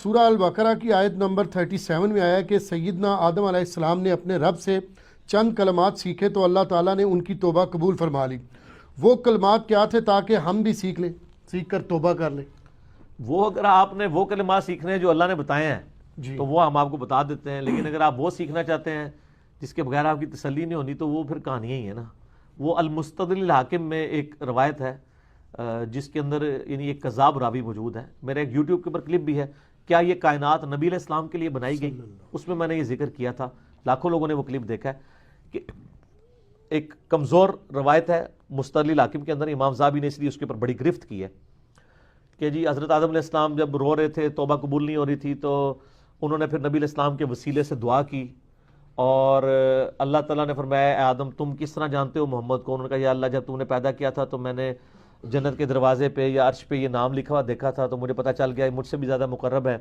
سورہ البقرہ کی آیت نمبر 37 میں آیا کہ سیدنا آدم علیہ السلام نے اپنے رب سے چند کلمات سیکھے تو اللہ تعالیٰ نے ان کی توبہ قبول فرما لی۔ وہ کلمات کیا تھے تاکہ ہم بھی سیکھ لیں، سیکھ کر توبہ کر لیں؟ وہ اگر آپ نے وہ کلمات سیکھنے ہیں جو اللہ نے بتائے ہیں جی تو وہ ہم آپ کو بتا دیتے ہیں، لیکن اگر آپ وہ سیکھنا چاہتے ہیں جس کے بغیر آپ کی تسلی نہیں ہونی تو وہ پھر کہانیاں ہی ہیں نا۔ وہ المستدل الحاکم میں ایک روایت ہے جس کے اندر یعنی ایک کذاب راوی موجود ہے، میرے ایک یوٹیوب کے اوپر کلپ بھی ہے، کیا یہ کائنات نبی علیہ السلام کے لیے بنائی گئی، اس میں میں نے یہ ذکر کیا تھا، لاکھوں لوگوں نے وہ کلپ دیکھا ہے کہ ایک کمزور روایت ہے مستدل الحاکم کے اندر، امام زاہبی نے اس لیے اس کے اوپر بڑی گرفت کی ہے کہ جی حضرت آدم علیہ السلام جب رو رہے تھے، توبہ قبول نہیں ہو رہی تھی، تو انہوں نے پھر نبی علیہ السلام کے وسیلے سے دعا کی اور اللہ تعالیٰ نے فرمایا اے آدم تم کس طرح جانتے ہو محمد کو؟ انہوں نے کہا یا اللہ جب تم نے پیدا کیا تھا تو میں نے جنت کے دروازے پہ یا عرش پہ یہ نام لکھا ہوا دیکھا تھا تو مجھے پتہ چل گیا مجھ سے بھی زیادہ مقرب ہے